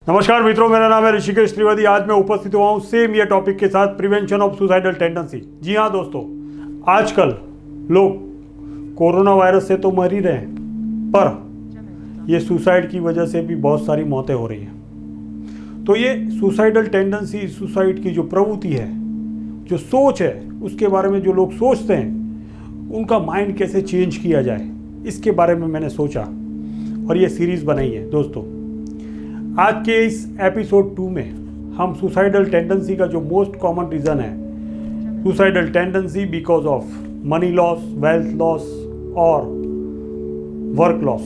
नमस्कार मित्रों, मेरा नाम है ऋषिकेश त्रिवेदी। आज मैं उपस्थित हुआ हूँ सेम ये टॉपिक के साथ, प्रिवेंशन ऑफ सुसाइडल टेंडेंसी। जी हाँ दोस्तों, आजकल लोग कोरोना वायरस से तो मर ही रहे हैं, पर ये सुसाइड की वजह से भी बहुत सारी मौतें हो रही हैं। तो ये सुसाइडल टेंडेंसी, सुसाइड की जो प्रवृत्ति है, जो सोच है, उसके बारे में जो लोग सोचते हैं, उनका माइंड कैसे चेंज किया जाए, इसके बारे में मैंने सोचा और ये सीरीज़ बनाई है। दोस्तों, आज के इस एपिसोड 2 में हम सुसाइडल टेंडेंसी का जो मोस्ट कॉमन रीज़न है, suicidal tendency because of money loss, wealth loss और वर्क लॉस,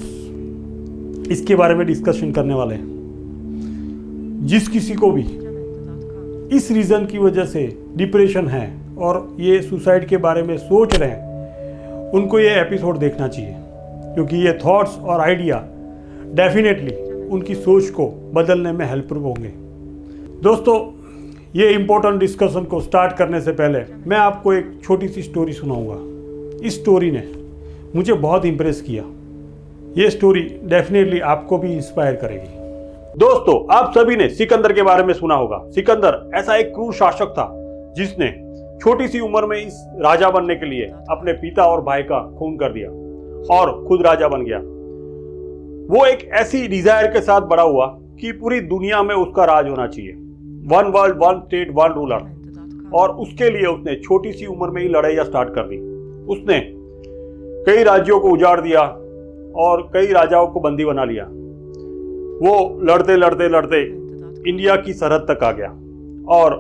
इसके बारे में डिस्कशन करने वाले हैं। जिस किसी को भी इस रीज़न की वजह से डिप्रेशन है और ये सुसाइड के बारे में सोच रहे हैं, उनको ये एपिसोड देखना चाहिए, क्योंकि ये थॉट्स और आइडिया डेफिनेटली उनकी सोच को बदलने में हेल्पफुल होंगे। दोस्तों, ये इम्पोर्टेंट डिस्कशन को स्टार्ट करने से पहले मैं आपको एक छोटी सी स्टोरी सुनाऊंगा। इस स्टोरी ने मुझे बहुत इम्प्रेस किया। ये स्टोरी डेफिनेटली आपको भी इंस्पायर करेगी। दोस्तों, आप सभी ने सिकंदर के बारे में सुना होगा। सिकंदर ऐसा एक क्रूर शासक था जिसने छोटी सी उम्र में इस राजा बनने के लिए अपने पिता और भाई का खून कर दिया और खुद राजा बन गया। वो एक ऐसी डिजायर के साथ बड़ा हुआ कि पूरी दुनिया में उसका राज होना चाहिए, one world, one state, one ruler. और उसके लिए उसने छोटी सी उम्र में ही लड़ाइयाँ स्टार्ट कर दी। उसने कई राज्यों को उजाड़ दिया और कई राजाओं को बंदी बना लिया। वो लड़ते लड़ते लड़ते इंडिया की सरहद तक आ गया और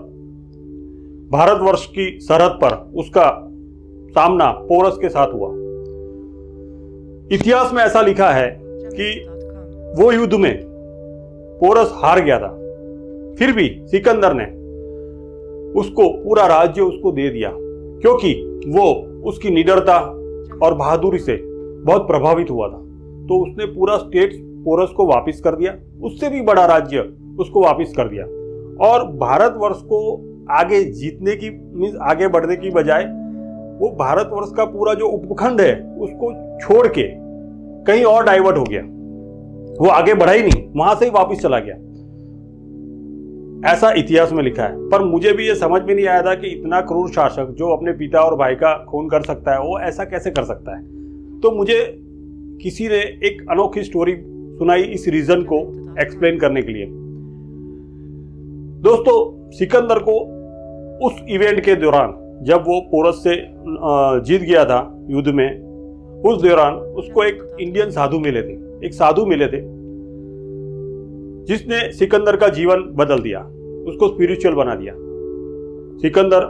भारतवर्ष की सरहद पर उसका सामना पोरस के साथ हुआ। इतिहास में ऐसा लिखा है कि वो युद्ध में पोरस हार गया था, फिर भी सिकंदर ने उसको पूरा राज्य उसको दे दिया, क्योंकि वो उसकी निडरता और बहादुरी से बहुत प्रभावित हुआ था। तो उसने पूरा स्टेट पोरस को वापस कर दिया, उससे भी बड़ा राज्य उसको वापस कर दिया। और भारतवर्ष को आगे जीतने की, मीन्स आगे बढ़ने की बजाय, वो भारतवर्ष का पूरा जो उपखंड है उसको छोड़ के कहीं और डाइवर्ट हो गया। वो आगे बढ़ा ही नहीं, वहां से ही वापस चला गया। ऐसा इतिहास में लिखा है। पर मुझे भी ये समझ में नहीं आया था कि इतना क्रूर शासक जो अपने पिता और भाई का खून कर सकता है, वो ऐसा कैसे कर सकता है। तो मुझे किसी ने एक अनोखी स्टोरी सुनाई इस रीजन को एक्सप्लेन करने के लिए। दोस्तों, सिकंदर को उस इवेंट के दौरान, जब वो पोरस से जीत गया था युद्ध में, उस दौरान उसको एक इंडियन साधु मिले थे, एक साधु मिले थे जिसने सिकंदर का जीवन बदल दिया, उसको स्पिरिचुअल बना दिया। सिकंदर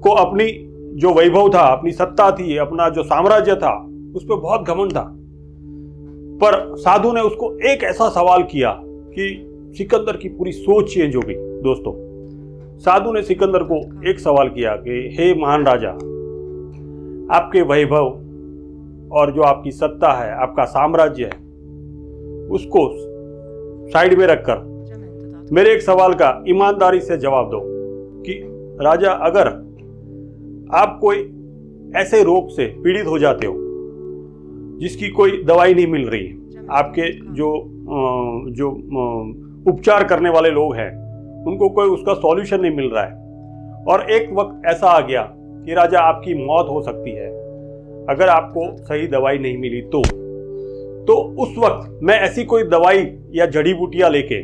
को अपनी जो वैभव था, अपनी सत्ता थी, अपना जो साम्राज्य था, उस पर बहुत घमंड था। पर साधु ने उसको एक ऐसा सवाल किया कि सिकंदर की पूरी सोच चेंज हो गई। दोस्तों, साधु ने सिकंदर को एक सवाल किया कि हे महान राजा, आपके वैभव और जो आपकी सत्ता है, आपका साम्राज्य है, उसको साइड में रखकर मेरे एक सवाल का ईमानदारी से जवाब दो कि राजा, अगर आप कोई ऐसे रोग से पीड़ित हो जाते हो जिसकी कोई दवाई नहीं मिल रही, आपके जो उपचार करने वाले लोग हैं उनको कोई उसका सॉल्यूशन नहीं मिल रहा है, और एक वक्त ऐसा आ गया कि राजा आपकी मौत हो सकती है अगर आपको सही दवाई नहीं मिली, तो उस वक्त मैं ऐसी कोई दवाई या जड़ी बूटियां लेके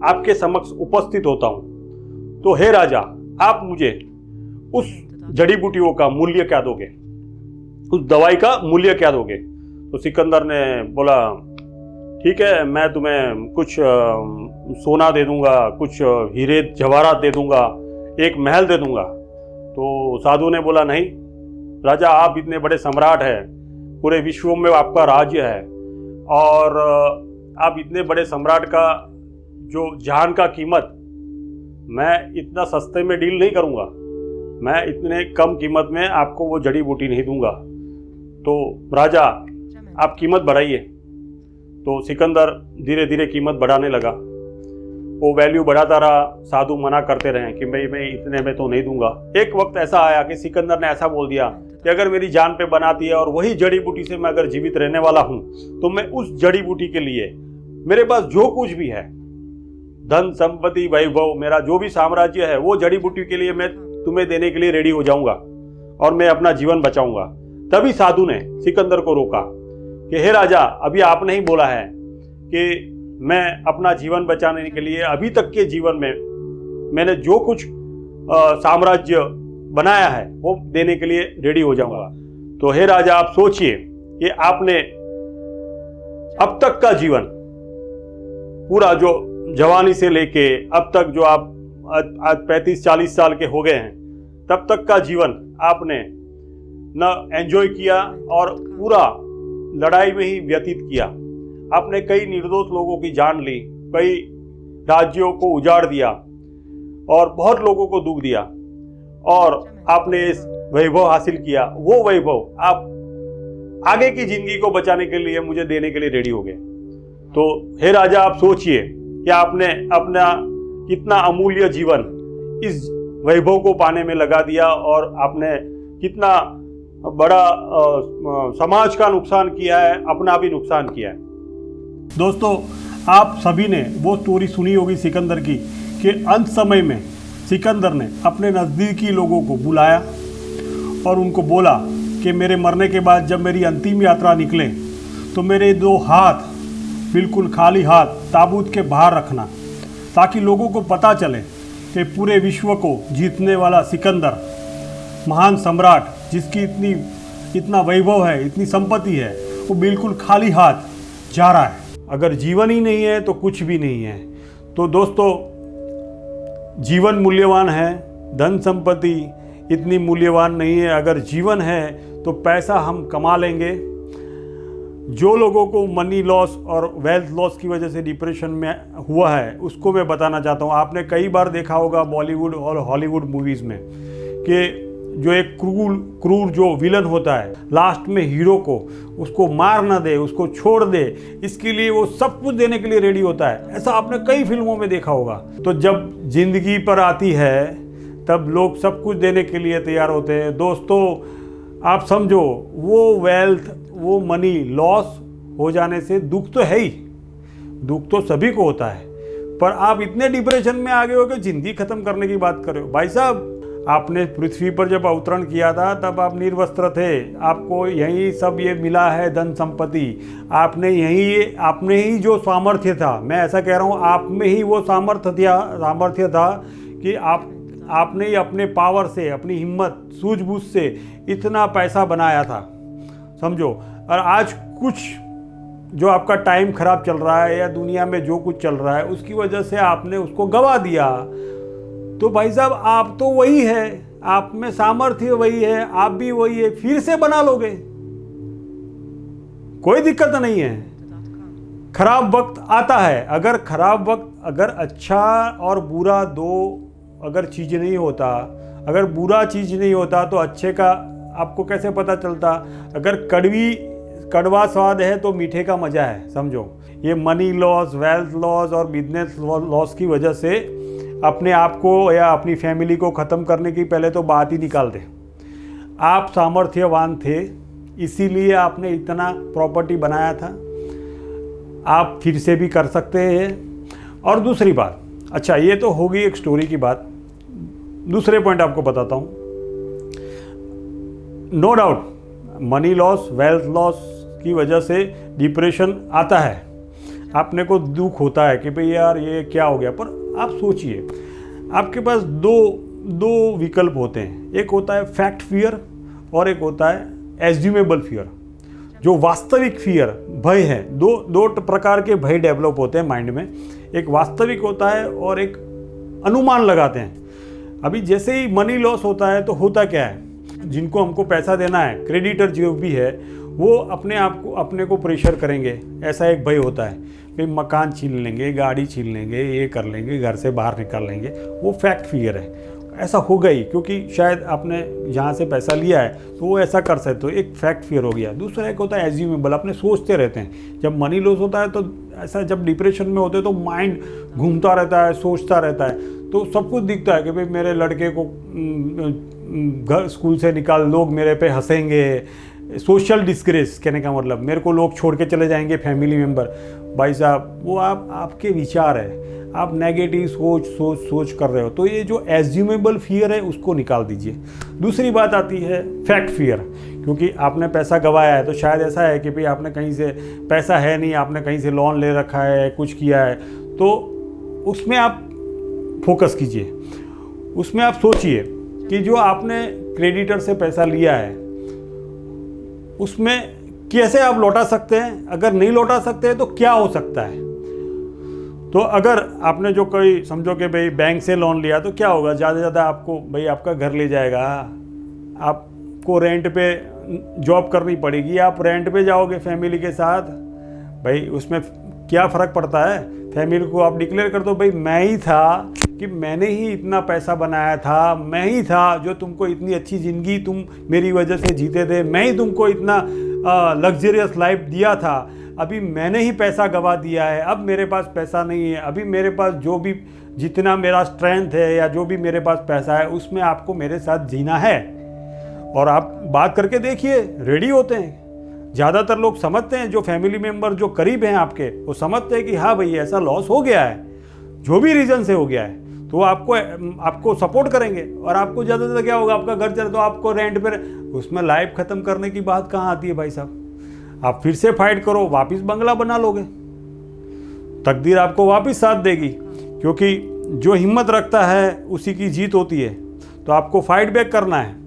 आपके समक्ष उपस्थित होता हूं, तो हे राजा, आप मुझे उस जड़ी बूटियों का मूल्य क्या दोगे, उस दवाई का मूल्य क्या दोगे। तो सिकंदर ने बोला, ठीक है, मैं तुम्हें कुछ सोना दे दूंगा, कुछ हीरे जवाहरात दे दूंगा, एक महल दे दूंगा। तो साधु ने बोला, नहीं राजा, आप इतने बड़े सम्राट हैं, पूरे विश्व में आपका राज्य है, और आप इतने बड़े सम्राट का जो जान का कीमत, मैं इतना सस्ते में डील नहीं करूंगा, मैं इतने कम कीमत में आपको वो जड़ी बूटी नहीं दूंगा। तो राजा, आप कीमत बढ़ाइए। तो सिकंदर धीरे धीरे कीमत बढ़ाने लगा, वो वैल्यू बढ़ाता रहा। साधु मना करते रहे कि भाई मैं इतने में तो नहीं दूंगा। एक वक्त ऐसा आया कि सिकंदर ने ऐसा बोल दिया कि अगर मेरी जान पे बनाती है और वही जड़ी बूटी से मैं अगर जीवित रहने वाला हूं, तो मैं उस जड़ी बूटी के लिए मेरे पास जो कुछ भी है धन संपत्ति वैभव, मेरा जो भी साम्राज्य है वो जड़ी बूटी के लिए मैं तुम्हें देने के लिए रेडी हो जाऊंगा और मैं अपना जीवन बचाऊंगा। तभी साधु ने सिकंदर को रोका कि हे राजा, अभी आपने ही बोला है कि मैं अपना जीवन बचाने के लिए अभी तक के जीवन में मैंने जो कुछ साम्राज्य बनाया है वो देने के लिए रेडी हो जाऊंगा। तो हे राजा, आप सोचिए कि आपने अब तक का जीवन पूरा, जो जवानी से लेके अब तक जो आप आज 35-40 साल के हो गए हैं, तब तक का जीवन आपने न एंजॉय किया और पूरा लड़ाई में ही व्यतीत किया। आपने कई निर्दोष लोगों की जान ली, कई राज्यों को उजाड़ दिया और बहुत लोगों को दुख दिया और आपने इस वैभव हासिल किया। वो वैभव आप आगे की जिंदगी को बचाने के लिए मुझे देने के लिए रेडी हो गए। तो हे राजा, आप सोचिए कि आपने अपना कितना अमूल्य जीवन इस वैभव को पाने में लगा दिया और आपने कितना बड़ा समाज का नुकसान किया है, अपना भी नुकसान किया है। दोस्तों, आप सभी ने वो स्टोरी सुनी होगी सिकंदर की कि अंत समय में सिकंदर ने अपने नज़दीकी लोगों को बुलाया और उनको बोला कि मेरे मरने के बाद जब मेरी अंतिम यात्रा निकले तो मेरे 2 हाथ बिल्कुल खाली हाथ ताबूत के बाहर रखना, ताकि लोगों को पता चले कि पूरे विश्व को जीतने वाला सिकंदर, महान सम्राट जिसकी इतना वैभव है, इतनी संपत्ति है, वो बिल्कुल खाली हाथ जा रहा है। अगर जीवन ही नहीं है तो कुछ भी नहीं है। तो दोस्तों, जीवन मूल्यवान है, धन संपत्ति इतनी मूल्यवान नहीं है। अगर जीवन है तो पैसा हम कमा लेंगे। जो लोगों को मनी लॉस और वेल्थ लॉस की वजह से डिप्रेशन में हुआ है, उसको मैं बताना चाहता हूँ। आपने कई बार देखा होगा बॉलीवुड और हॉलीवुड मूवीज़ में कि जो एक क्रूर जो विलन होता है, लास्ट में हीरो को उसको मार ना दे, उसको छोड़ दे, इसके लिए वो सब कुछ देने के लिए रेडी होता है। ऐसा आपने कई फिल्मों में देखा होगा। तो जब जिंदगी पर आती है तब लोग सब कुछ देने के लिए तैयार होते हैं। दोस्तों, आप समझो, वो वेल्थ, वो मनी लॉस हो जाने से दुख तो है ही, दुख तो सभी को होता है, पर आप इतने डिप्रेशन में आ गए हो कि ज़िंदगी ख़त्म करने की बात कर रहे हो। भाई साहब, आपने पृथ्वी पर जब अवतरण किया था तब आप निर्वस्त्र थे, आपको यही सब ये मिला है, धन संपत्ति। आपने ही जो सामर्थ्य था, मैं ऐसा कह रहा हूँ, आप में ही वो सामर्थ्य था कि आपने ही अपने पावर से, अपनी हिम्मत, सूझबूझ से इतना पैसा बनाया था, समझो। और आज कुछ जो आपका टाइम खराब चल रहा है या दुनिया में जो कुछ चल रहा है, उसकी वजह से आपने उसको गवा दिया। तो भाई साहब, आप तो वही है, आप में सामर्थ्य वही है, आप भी वही है, फिर से बना लोगे, कोई दिक्कत नहीं है। खराब वक्त आता है, अगर अच्छा और बुरा अगर चीज़ नहीं होता, अगर बुरा चीज़ नहीं होता तो अच्छे का आपको कैसे पता चलता। अगर कड़वा स्वाद है तो मीठे का मज़ा है, समझो। ये मनी लॉस, वेल्थ लॉस और बिजनेस लॉस की वजह से अपने आप को या अपनी फैमिली को ख़त्म करने की पहले तो बात ही निकाल दें। आप सामर्थ्यवान थे, इसीलिए आपने इतना प्रॉपर्टी बनाया था, आप फिर से भी कर सकते हैं। और दूसरी बात, अच्छा ये तो होगी एक स्टोरी की बात, दूसरे पॉइंट आपको बताता हूँ। No doubt money loss, wealth loss की वजह से डिप्रेशन आता है, आपने को दुख होता है कि भाई यार ये क्या हो गया। पर आप सोचिए, आपके पास दो विकल्प होते हैं, एक होता है फैक्ट फियर और एक होता है एज्यूमेबल फियर। जो वास्तविक फियर, भय है, दो प्रकार के भय डेवलप होते हैं माइंड में। एक वास्तविक होता है और एक अनुमान लगाते हैं। अभी जैसे ही मनी लॉस होता है तो होता क्या है, जिनको हमको पैसा देना है, क्रेडिटर जो भी है, वो अपने को प्रेशर करेंगे, ऐसा एक भय होता है। भाई मकान छीन लेंगे, गाड़ी छीन लेंगे, ये कर लेंगे, घर से बाहर निकाल लेंगे, वो फैक्ट फियर है। ऐसा होगा ही, क्योंकि शायद आपने जहाँ से पैसा लिया है तो वो ऐसा कर सकते हो, एक फैक्ट फियर हो गया। दूसरा एक होता है एज्यूमेबल, अपने सोचते रहते हैं। जब मनी लॉस होता है तो ऐसा, जब डिप्रेशन में होते हैं तो माइंड घूमता रहता है, सोचता रहता है, तो सब कुछ दिखता है कि भाई मेरे लड़के को घर स्कूल से निकाल, लोग मेरे पे हंसेंगे, सोशल डिस्ग्रेस कहने का मतलब, मेरे को लोग छोड़ के चले जाएंगे फैमिली मेम्बर। भाई साहब वो आपके विचार है, आप नेगेटिव सोच कर रहे हो। तो ये जो एज्यूमेबल फियर है उसको निकाल दीजिए। दूसरी बात आती है फैक्ट फियर, क्योंकि आपने पैसा गंवाया है तो शायद ऐसा है कि भाई आपने कहीं से पैसा है नहीं, आपने कहीं से लोन ले रखा है, कुछ किया है, तो उसमें आप फोकस कीजिए। उसमें आप सोचिए कि जो आपने क्रेडिटर से पैसा लिया है उसमें कैसे आप लौटा सकते हैं, अगर नहीं लौटा सकते हैं तो क्या हो सकता है। तो अगर आपने जो कोई समझो कि भाई बैंक से लोन लिया तो क्या होगा, ज़्यादा से ज़्यादा आपको भाई आपका घर ले जाएगा, आपको रेंट पे जॉब करनी पड़ेगी, आप रेंट पे जाओगे फैमिली के साथ, भाई उसमें क्या फ़र्क पड़ता है। फैमिली को आप डिक्लेयर कर दो भाई मैं ही था, कि मैंने ही इतना पैसा बनाया था, मैं ही था जो तुमको इतनी अच्छी ज़िंदगी तुम मेरी वजह से जीते थे, मैं ही तुमको इतना लग्जरियस लाइफ दिया था, अभी मैंने ही पैसा गंवा दिया है, अब मेरे पास पैसा नहीं है, अभी मेरे पास जो भी जितना मेरा स्ट्रेंथ है या जो भी मेरे पास पैसा है उसमें आपको मेरे साथ जीना है। और आप बात करके देखिए, रेडी होते हैं। ज़्यादातर लोग समझते हैं, जो फैमिली मेम्बर जो करीब हैं आपके, वो समझते हैं कि हाँ भाई ऐसा लॉस हो गया है, जो भी रीज़न से हो गया है, तो आपको सपोर्ट करेंगे। और आपको ज़्यादा से ज़्यादा क्या होगा, आपका घर चले तो आपको रेंट पर, उसमें लाइफ ख़त्म करने की बात कहाँ आती है भाई साहब। आप फिर से फाइट करो, वापस बंगला बना लोगे, तकदीर आपको वापस साथ देगी, क्योंकि जो हिम्मत रखता है उसी की जीत होती है। तो आपको फाइट बैक करना है।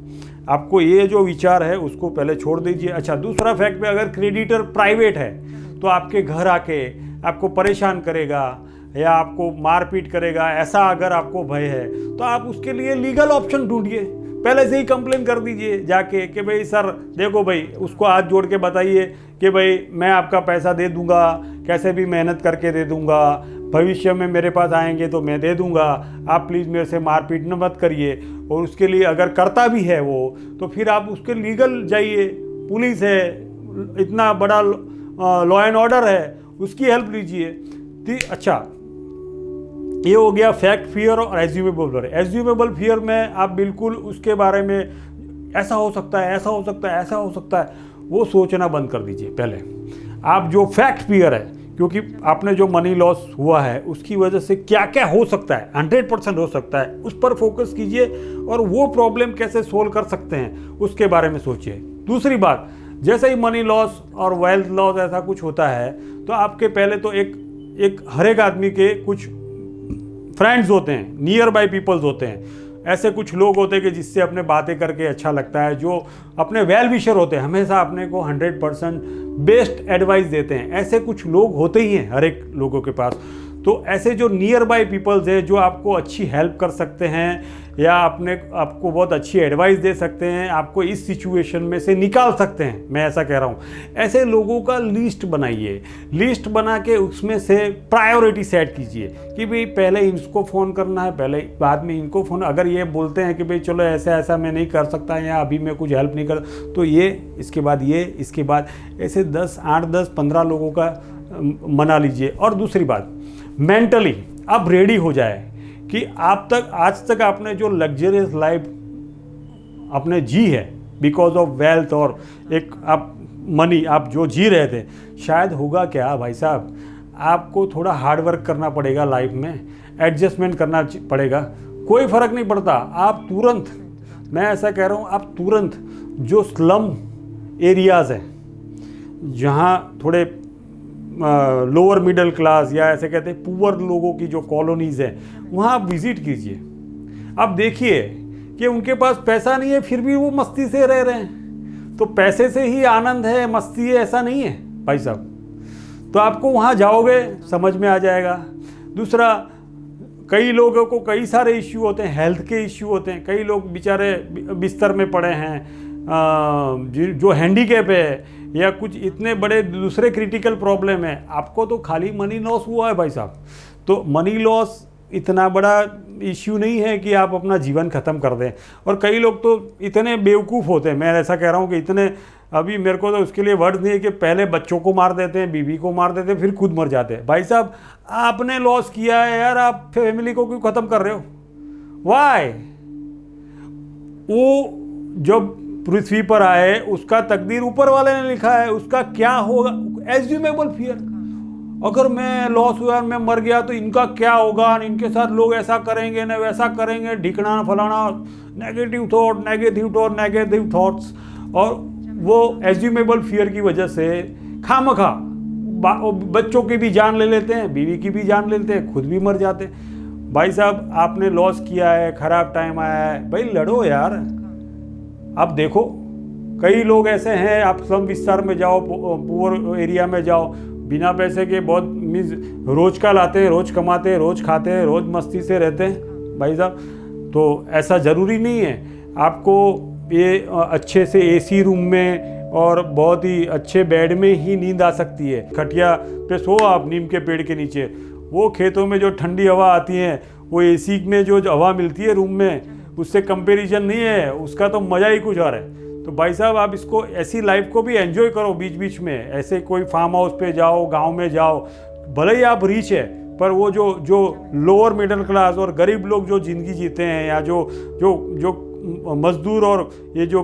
आपको ये जो विचार है उसको पहले छोड़ दीजिए। अच्छा, दूसरा फैक्ट पे, अगर क्रेडिटर प्राइवेट है तो आपके घर आके आपको परेशान करेगा या आपको मारपीट करेगा, ऐसा अगर आपको भय है तो आप उसके लिए लीगल ऑप्शन ढूंढिए। पहले से ही कंप्लेन कर दीजिए जाके कि भाई सर देखो भाई, उसको हाथ जोड़ के बताइए कि भाई मैं आपका पैसा दे दूंगा, कैसे भी मेहनत करके दे दूंगा, भविष्य में मेरे पास आएंगे तो मैं दे दूंगा, आप प्लीज़ मेरे से मारपीट न मत करिए। और उसके लिए अगर करता भी है वो, तो फिर आप उसके लीगल जाइए, पुलिस है, इतना बड़ा लॉ एंड ऑर्डर है, उसकी हेल्प लीजिए। अच्छा, ये हो गया फैक्ट फियर और एज्यूमेबल फियर। एज्यूमेबल फियर में आप बिल्कुल उसके बारे में ऐसा हो सकता है, ऐसा हो सकता है, ऐसा हो सकता है, वो सोचना बंद कर दीजिए। पहले आप जो फैक्ट फियर है, क्योंकि आपने जो मनी लॉस हुआ है उसकी वजह से क्या क्या हो सकता है, 100% हो सकता है, उस पर फोकस कीजिए और वो प्रॉब्लम कैसे सोल्व कर सकते हैं उसके बारे में सोचिए। दूसरी बात, जैसे ही मनी लॉस और वेल्थ लॉस ऐसा कुछ होता है तो आपके पहले तो एक हर एक आदमी के कुछ फ्रेंड्स होते हैं, नियर बाय पीपल्स होते हैं, ऐसे कुछ लोग होते हैं कि जिससे अपने बातें करके अच्छा लगता है, जो अपने वेल विशर होते हैं, हमेशा अपने को 100% बेस्ट एडवाइस देते हैं। ऐसे कुछ लोग होते ही हैं हर एक लोगों के पास। तो ऐसे जो नियर बाय पीपल्स हैं, जो आपको अच्छी हेल्प कर सकते हैं या आपको बहुत अच्छी एडवाइस दे सकते हैं, आपको इस सिचुएशन में से निकाल सकते हैं, मैं ऐसा कह रहा हूँ, ऐसे लोगों का लिस्ट बनाइए। लिस्ट बना के उसमें से प्रायोरिटी सेट कीजिए कि भाई पहले इनको फ़ोन करना है, पहले बाद में इनको फ़ोन। अगर ये बोलते हैं कि भाई चलो ऐसा ऐसा मैं नहीं कर सकता या अभी मैं कुछ हेल्प नहीं कर, तो ये इसके बाद ये, इसके बाद ऐसे 8, 10, 15 लोगों का मना लीजिए। और दूसरी बात, मेंटली आप रेडी हो जाए कि आज तक आपने जो लग्जरियस लाइफ आपने जी है बिकॉज ऑफ वेल्थ और एक आप मनी आप जो जी रहे थे, शायद होगा क्या भाई साहब, आपको थोड़ा हार्ड वर्क करना पड़ेगा, लाइफ में एडजस्टमेंट करना पड़ेगा। कोई फ़र्क नहीं पड़ता, आप तुरंत, मैं ऐसा कह रहा हूँ, आप तुरंत जो स्लम एरियाज़ हैं, जहाँ थोड़े लोअर मिडिल क्लास या ऐसे कहते हैं पुअर लोगों की जो कॉलोनीज़ हैं, वहाँ आप विज़िट कीजिए। आप देखिए कि उनके पास पैसा नहीं है फिर भी वो मस्ती से रह रहे हैं। तो पैसे से ही आनंद है, मस्ती है, ऐसा नहीं है भाई साहब। तो आपको वहाँ जाओगे समझ में आ जाएगा। दूसरा, कई लोगों को कई सारे इश्यू होते हैं, हेल्थ के इश्यू होते हैं, कई लोग बेचारे बिस्तर में पड़े हैं, जो हैंडीकैप है या कुछ इतने बड़े दूसरे क्रिटिकल प्रॉब्लम है। आपको तो खाली मनी लॉस हुआ है भाई साहब, तो मनी लॉस इतना बड़ा इश्यू नहीं है कि आप अपना जीवन ख़त्म कर दें। और कई लोग तो इतने बेवकूफ़ होते हैं, मैं ऐसा कह रहा हूँ कि इतने, अभी मेरे को तो उसके लिए वर्ड नहीं है, कि पहले बच्चों को मार देते हैं, बीवी को मार देते हैं, फिर खुद मर जाते हैं। भाई साहब आपने लॉस किया है यार, आप फैमिली को क्यों ख़त्म कर रहे हो? वाई? वो जब पृथ्वी पर आए उसका तकदीर ऊपर वाले ने लिखा है, उसका क्या होगा, एज्यूमेबल फियर। अगर मैं लॉस हुआ, मैं मर गया तो इनका क्या होगा, इनके साथ लोग ऐसा करेंगे न वैसा करेंगे, ढिकना फलाना, नेगेटिव थॉट्स। और वो एज्यूमेबल फियर की वजह से खामखा बच्चों की भी जान ले लेते हैं, बीवी की भी जान ले लेते हैं, खुद भी मर जाते हैं। भाई साहब आपने लॉस किया है, खराब टाइम आया है, भाई लड़ो यार। आप देखो कई लोग ऐसे हैं, आप स्लम विस्तार में जाओ, पुअर एरिया में जाओ, बिना पैसे के बहुत मीन्स रोज का लाते हैं, रोज कमाते हैं, रोज खाते हैं, रोज मस्ती से रहते हैं भाई साहब। तो ऐसा ज़रूरी नहीं है आपको ये अच्छे से एसी रूम में और बहुत ही अच्छे बेड में ही नींद आ सकती है। खटिया पे सो आप नीम के पेड़ के नीचे, वो खेतों में जो ठंडी हवा आती है, वो एसी में जो हवा मिलती है रूम में, उससे कंपैरिजन नहीं है, उसका तो मज़ा ही कुछ और है। तो भाई साहब आप इसको, ऐसी लाइफ को भी एंजॉय करो बीच बीच में। ऐसे कोई फार्म हाउस पे जाओ, गांव में जाओ, भले ही आप रिच है, पर वो जो लोअर मिडिल क्लास और गरीब लोग जो ज़िंदगी जीते हैं, या जो मजदूर और ये जो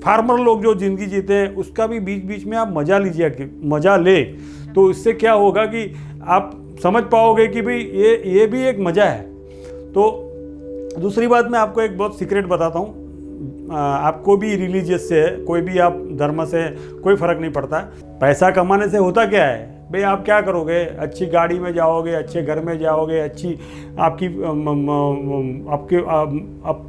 फार्मर लोग जो ज़िंदगी जीते हैं, उसका भी बीच बीच में आप मज़ा लीजिए, मज़ा ले। तो इससे क्या होगा कि आप समझ पाओगे कि भाई ये भी एक मज़ा है। तो दूसरी बात मैं आपको एक बहुत सीक्रेट बताता हूँ। आपको भी रिलीजियस से है, कोई भी आप धर्म से है, कोई फ़र्क नहीं पड़ता। पैसा कमाने से होता क्या है भाई, आप क्या करोगे, अच्छी गाड़ी में जाओगे, अच्छे घर में जाओगे, अच्छी आपके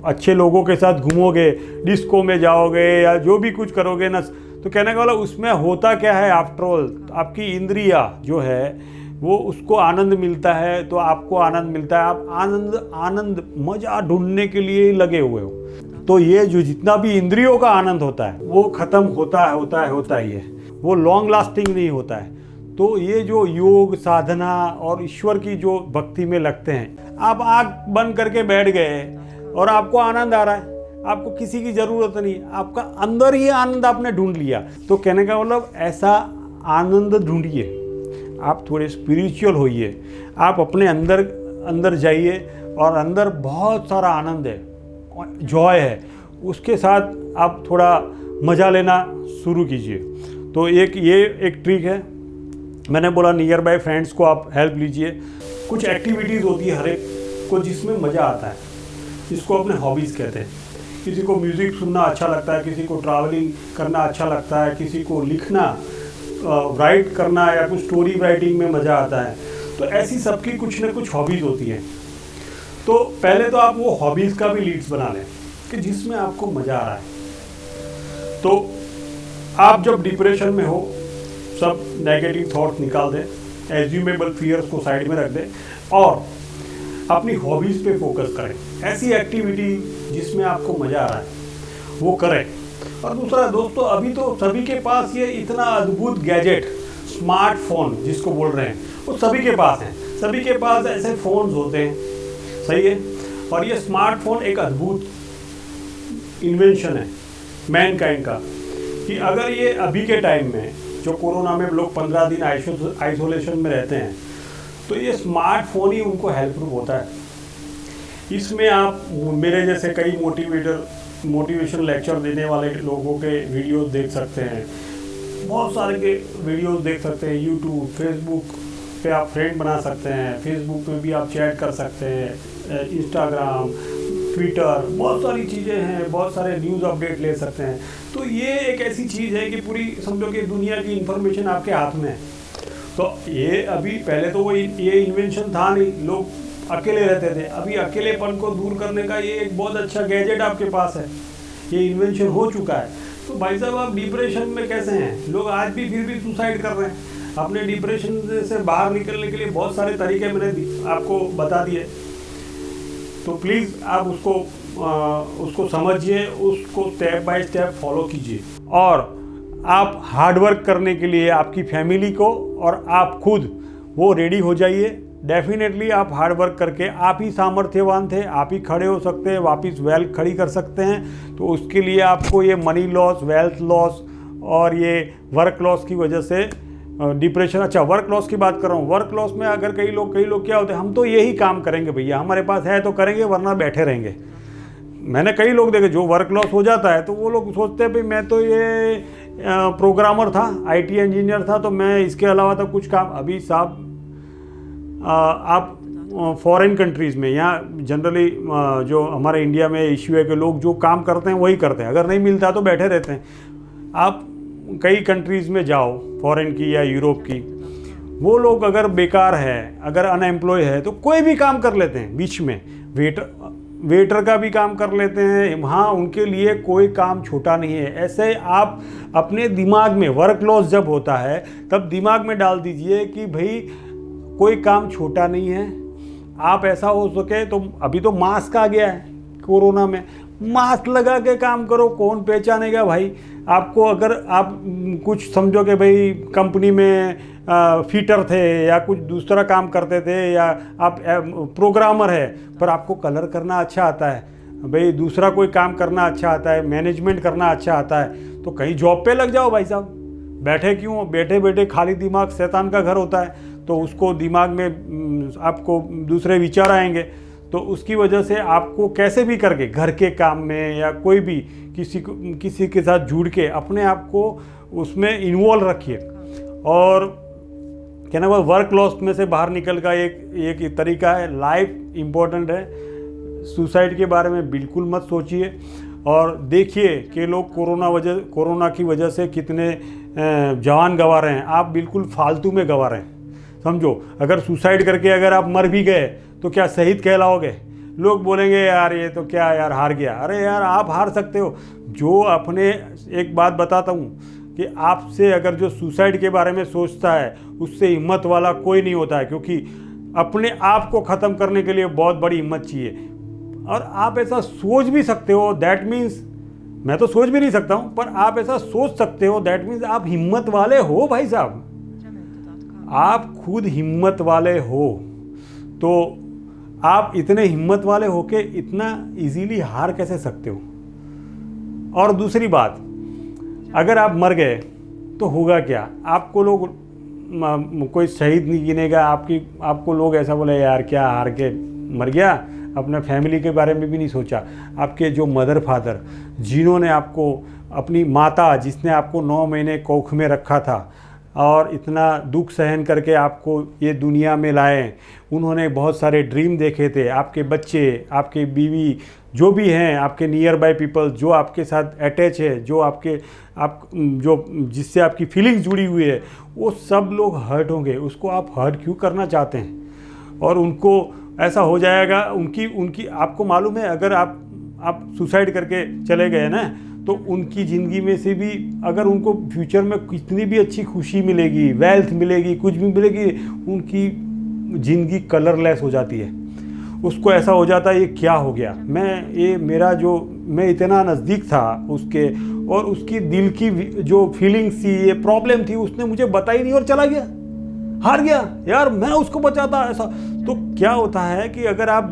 अच्छे लोगों के साथ घूमोगे, डिस्को में जाओगे, या जो भी कुछ करोगे ना, तो कहने का वाला उसमें होता क्या है, आफ्टर ऑल आपकी इंद्रिया जो है वो उसको आनंद मिलता है, तो आपको आनंद मिलता है। आप आनंद मज़ा ढूंढने के लिए ही लगे हुए हो। तो ये जो जितना भी इंद्रियों का आनंद होता है वो ख़त्म होता ही है, वो लॉन्ग लास्टिंग नहीं होता है। तो ये जो योग साधना और ईश्वर की जो भक्ति में लगते हैं, आप आँख बंद करके बैठ गए और आपको आनंद आ रहा है, आपको किसी की ज़रूरत नहीं, आपका अंदर ही आनंद आपने ढूंढ लिया। तो कहने का मतलब ऐसा आनंद ढूंढिए, आप थोड़े स्पिरिचुअल होइए, आप अपने अंदर जाइए, और अंदर बहुत सारा आनंद है, जॉय है, उसके साथ आप थोड़ा मज़ा लेना शुरू कीजिए। तो ये एक ट्रिक है, मैंने बोला नियर बाय फ्रेंड्स को आप हेल्प लीजिए। कुछ एक्टिविटीज़ होती है हर एक को जिसमें मज़ा आता है, जिसको अपने हॉबीज़ कहते हैं। किसी को म्यूज़िक सुनना अच्छा लगता है, किसी को ट्रैवलिंग करना अच्छा लगता है, किसी को लिखना, राइट करना, या कुछ स्टोरी राइटिंग में मज़ा आता है। तो ऐसी सबकी कुछ ना कुछ हॉबीज़ होती हैं। तो पहले तो आप वो हॉबीज़ का भी लीड्स बना लें कि जिसमें आपको मज़ा आ रहा है। तो आप जब डिप्रेशन में हो, सब नेगेटिव थॉट्स निकाल दें, एज्यूमेबल फियर्स को साइड में रख दें, और अपनी हॉबीज़ पे फोकस करें। ऐसी एक्टिविटी जिसमें आपको मज़ा आ रहा है वो करें। और दूसरा दोस्तों, अभी तो सभी के पास ये इतना अद्भुत गैजेट, स्मार्टफोन जिसको बोल रहे हैं, वो सभी के पास हैं। सभी के पास ऐसे फ़ोन्स होते हैं, सही है। और ये स्मार्टफोन एक अद्भुत इन्वेंशन है मैनकाइंड का, कि अगर ये अभी के टाइम में जो कोरोना में लोग 15 दिन आइसोलेशन में रहते हैं, तो ये स्मार्टफोन ही उनको हेल्पफुल होता है। इसमें आप मेरे जैसे कई मोटिवेशन लेक्चर देने वाले लोगों के वीडियोस देख सकते हैं, बहुत सारे के वीडियोस देख सकते हैं। यूट्यूब, फेसबुक पे आप फ्रेंड बना सकते हैं, फेसबुक पे भी आप चैट कर सकते हैं, इंस्टाग्राम, ट्विटर, बहुत सारी चीज़ें हैं, बहुत सारे न्यूज़ अपडेट ले सकते हैं। तो ये एक ऐसी चीज़ है कि पूरी समझो कि दुनिया की इन्फॉर्मेशन आपके हाथ में है। तो ये अभी, पहले तो वो ये इन्वेंशन था नहीं, लोग अकेले रहते थे। अभी अकेलेपन को दूर करने का ये एक बहुत अच्छा गैजेट आपके पास है, ये इन्वेंशन हो चुका है। तो भाई साहब आप डिप्रेशन में कैसे हैं, लोग आज भी फिर भी सुसाइड कर रहे हैं। अपने डिप्रेशन से बाहर निकलने के लिए बहुत सारे तरीके मैंने आपको बता दिए। तो प्लीज़ आप उसको समझिए, उसको स्टेप बाय स्टेप फॉलो कीजिए, और आप हार्ड वर्क करने के लिए आपकी फैमिली को और आप खुद वो रेडी हो जाइए। डेफिनेटली आप हार्ड वर्क करके आप ही सामर्थ्यवान थे, आप ही खड़े हो सकते हैं, वापस वेल्थ खड़ी कर सकते हैं। तो उसके लिए आपको ये मनी लॉस, वेल्थ लॉस और ये वर्क लॉस की वजह से डिप्रेशन, अच्छा वर्क लॉस की बात कर रहा हूँ। वर्क लॉस में अगर कई लोग क्या होते हैं, हम तो यही काम करेंगे भैया, हमारे पास है तो करेंगे, वरना बैठे रहेंगे। मैंने कई लोग देखे जो वर्क लॉस हो जाता है तो वो लोग सोचते हैं भाई मैं तो ये प्रोग्रामर था, आईटी इंजीनियर था, तो मैं इसके अलावा तो कुछ काम। अभी साहब आप फॉरेन कंट्रीज़ में, यहाँ जनरली जो हमारे इंडिया में इश्यू है कि लोग जो काम करते हैं वही करते हैं, अगर नहीं मिलता तो बैठे रहते हैं। आप कई कंट्रीज़ में जाओ, फॉरेन की या यूरोप की, वो लोग अगर बेकार है, अगर अनएम्प्लॉय है तो कोई भी काम कर लेते हैं। बीच में वेटर का भी काम कर लेते हैं। हाँ, उनके लिए कोई काम छोटा नहीं है। ऐसे आप अपने दिमाग में, वर्क लॉस जब होता है तब दिमाग में डाल दीजिए कि भाई कोई काम छोटा नहीं है। आप ऐसा हो सके तो, अभी तो मास्क आ गया है, कोरोना में मास्क लगा के काम करो, कौन पहचानेगा भाई आपको। अगर आप कुछ समझो कि भाई कंपनी में फिटर थे या कुछ दूसरा काम करते थे, या आप प्रोग्रामर है पर आपको कलर करना अच्छा आता है, भाई दूसरा कोई काम करना अच्छा आता है, मैनेजमेंट करना अच्छा आता है, तो कहीं जॉब पे लग जाओ भाई साहब। बैठे क्यों? बैठे बैठे खाली दिमाग शैतान का घर होता है, तो उसको दिमाग में आपको दूसरे विचार आएंगे, तो उसकी वजह से आपको कैसे भी करके घर के काम में या कोई भी किसी के साथ जुड़ के अपने आप को उसमें इन्वॉल्व रखिए। और क्या ना, वो वर्क लॉस में से बाहर निकल का एक तरीका है, लाइफ इम्पोर्टेंट है। सुसाइड के बारे में बिल्कुल मत सोचिए। और देखिए कि लोग कोरोना की वजह से कितने जान गंवा रहे हैं। आप बिल्कुल फालतू में गंवा रहे हैं, समझो। अगर सुसाइड करके अगर आप मर भी गए तो क्या शहीद कहलाओगे? लोग बोलेंगे यार ये तो क्या यार, हार गया। अरे यार, आप हार सकते हो। जो अपने, एक बात बताता हूँ कि आपसे अगर जो सुसाइड के बारे में सोचता है उससे हिम्मत वाला कोई नहीं होता है, क्योंकि अपने आप को ख़त्म करने के लिए बहुत बड़ी हिम्मत चाहिए। और आप ऐसा सोच भी सकते हो, दैट मीन्स, मैं तो सोच भी नहीं सकता हूँ, पर आप ऐसा सोच सकते हो, दैट मीन्स आप हिम्मत वाले हो भाई साहब। आप खुद हिम्मत वाले हो, तो आप इतने हिम्मत वाले हो के इतना इजीली हार कैसे सकते हो? और दूसरी बात, अगर आप मर गए तो होगा क्या? आपको लोग कोई शहीद नहीं गिनेगा। आपको लोग ऐसा बोले यार क्या हार के मर गया, अपने फैमिली के बारे में भी नहीं सोचा। आपके जो मदर फादर, जिन्होंने आपको, अपनी माता जिसने आपको 9 महीने कोख में रखा था और इतना दुख सहन करके आपको ये दुनिया में लाए, उन्होंने बहुत सारे ड्रीम देखे थे। आपके बच्चे, आपके बीवी, जो भी हैं, आपके नियर बाय पीपल जो आपके साथ अटैच है, जो जिससे आपकी फीलिंग्स जुड़ी हुई है, वो सब लोग हर्ट होंगे। उसको आप हर्ट क्यों करना चाहते हैं? और उनको ऐसा हो जाएगा, उनकी आपको मालूम है, अगर आप सुसाइड करके चले गए ना, तो उनकी ज़िंदगी में से भी अगर उनको फ्यूचर में कितनी भी अच्छी खुशी मिलेगी, वेल्थ मिलेगी, कुछ भी मिलेगी, उनकी ज़िंदगी कलरलेस हो जाती है। उसको ऐसा हो जाता है ये क्या हो गया, मैं इतना नज़दीक था उसके, और उसकी दिल की जो फीलिंग्स थी, ये प्रॉब्लम थी, उसने मुझे बताई नहीं और चला गया, हार गया। यार मैं उसको बचाता, ऐसा तो क्या होता है कि अगर आप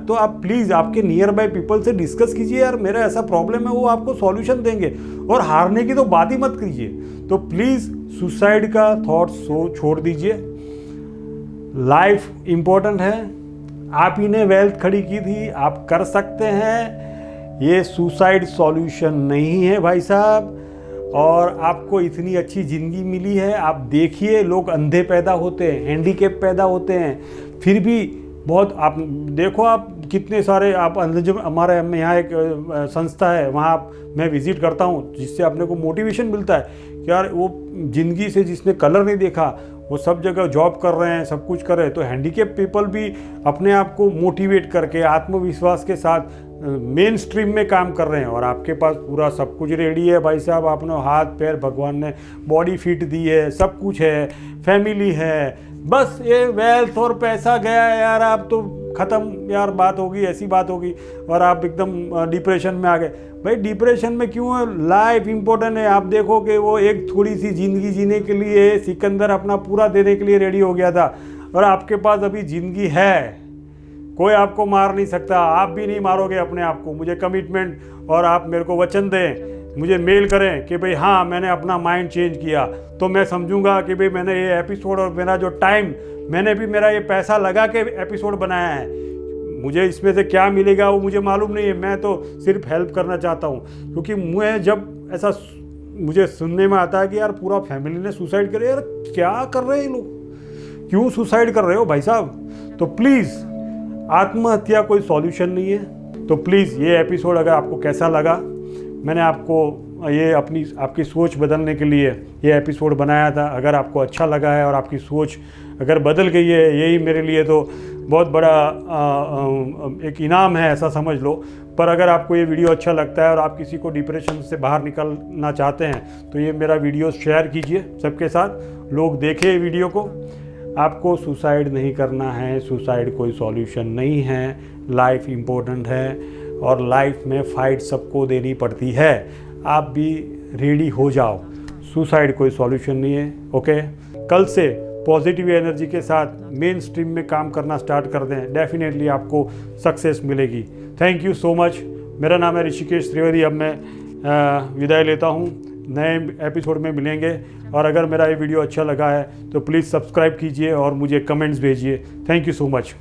तो आप प्लीज़ आपके नियर बाय पीपल से डिस्कस कीजिए, यार मेरा ऐसा प्रॉब्लम है, वो आपको सॉल्यूशन देंगे। और हारने की तो बात ही मत कीजिए। तो प्लीज़ सुसाइड का थॉट छोड़ दीजिए। लाइफ इम्पोर्टेंट है। आप ही ने वेल्थ खड़ी की थी, आप कर सकते हैं। ये सुसाइड सॉल्यूशन नहीं है भाई साहब। और आपको इतनी अच्छी ज़िंदगी मिली है। आप देखिए, लोग अंधे पैदा होते हैं, हैंडीकैप पैदा होते हैं, फिर भी बहुत, आप देखो, आप कितने सारे आप हमारे यहाँ एक संस्था है, वहाँ मैं विज़िट करता हूँ, जिससे अपने को मोटिवेशन मिलता है कि यार वो ज़िंदगी से जिसने कलर नहीं देखा, वो सब जगह जॉब कर रहे हैं, सब कुछ कर रहे हैं। तो हैंडीकैप पीपल भी अपने आप को मोटिवेट करके आत्मविश्वास के साथ मेन स्ट्रीम में काम कर रहे हैं। और आपके पास पूरा सब कुछ रेडी है भाई साहब। आपने हाथ पैर, भगवान ने बॉडी फिट दी है, सब कुछ है, फैमिली है, बस ये वेल्थ और पैसा गया यार, आप तो ख़त्म यार, बात होगी, ऐसी बात होगी, और आप एकदम डिप्रेशन में आ गए। भाई डिप्रेशन में क्यों है? लाइफ इम्पोर्टेंट है। आप देखो कि वो एक थोड़ी सी ज़िंदगी जीने के लिए सिकंदर अपना पूरा देने के लिए रेडी हो गया था, और आपके पास अभी ज़िंदगी है, कोई आपको मार नहीं सकता, आप भी नहीं मारोगे अपने आप को। मुझे कमिटमेंट, और आप मेरे को वचन दें, मुझे मेल करें कि भाई हाँ मैंने अपना माइंड चेंज किया, तो मैं समझूंगा कि भाई मैंने ये एपिसोड, और मेरा जो टाइम, मैंने भी मेरा ये पैसा लगा के एपिसोड बनाया है, मुझे इसमें से क्या मिलेगा वो मुझे मालूम नहीं है। मैं तो सिर्फ हेल्प करना चाहता हूँ, क्योंकि मैं जब ऐसा मुझे सुनने में आता है कि यार पूरा फैमिली ने सुसाइड करे, यार क्या कर रहे हैं ये लोग, क्यों सुसाइड कर रहे हो भाई साहब। तो प्लीज़, आत्महत्या कोई सॉल्यूशन नहीं है। तो प्लीज़ ये एपिसोड अगर आपको कैसा लगा, मैंने आपको ये आपकी सोच बदलने के लिए ये एपिसोड बनाया था। अगर आपको अच्छा लगा है और आपकी सोच अगर बदल गई है, यही मेरे लिए तो बहुत बड़ा एक इनाम है, ऐसा समझ लो। पर अगर आपको ये वीडियो अच्छा लगता है और आप किसी को डिप्रेशन से बाहर निकलना चाहते हैं तो ये मेरा वीडियो शेयर कीजिए सबके साथ, लोग देखें ये वीडियो को। आपको सुसाइड नहीं करना है, सुसाइड कोई सॉल्यूशन नहीं है। लाइफ इम्पोर्टेंट है और लाइफ में फ़ाइट सबको देनी पड़ती है। आप भी रेडी हो जाओ, सुसाइड कोई सॉल्यूशन नहीं है। ओके, कल से पॉजिटिव एनर्जी के साथ मेन स्ट्रीम में काम करना स्टार्ट कर दें, डेफिनेटली आपको सक्सेस मिलेगी। Thank you so much. मेरा नाम है ऋषिकेश त्रिवेदी। अब मैं विदाई लेता हूँ, नए एपिसोड में मिलेंगे। और अगर मेरा ये वीडियो अच्छा लगा है तो प्लीज़ सब्सक्राइब कीजिए और मुझे कमेंट्स भेजिए। Thank you so much.